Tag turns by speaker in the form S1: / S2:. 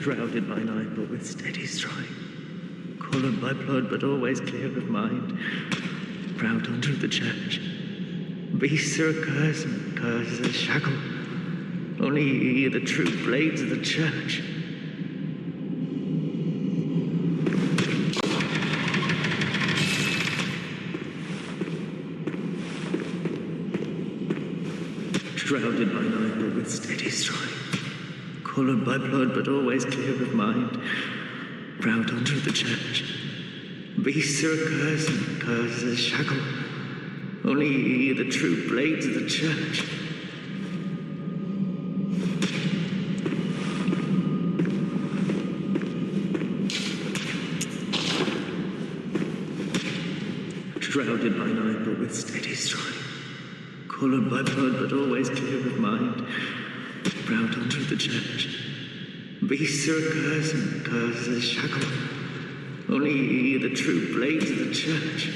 S1: Shrouded by night, but with steady stride. Coloured by blood, but always clear of mind. Proud under the church. Beasts are a curse, and curse is a shackle. Only ye are the true blades of the church. Shrouded by night, but with steady stride. Coloured by blood, but always clear of mind. Proud under the church. Beasts are a curse, and curse is a shackle. Only ye are the true blades of the church. Shrouded by night, but with steady stride. Coloured by blood, but always clear of mind. Proud under the church. Beasts are a curse, and curse is a shackle. Only ye are the true blades of the church.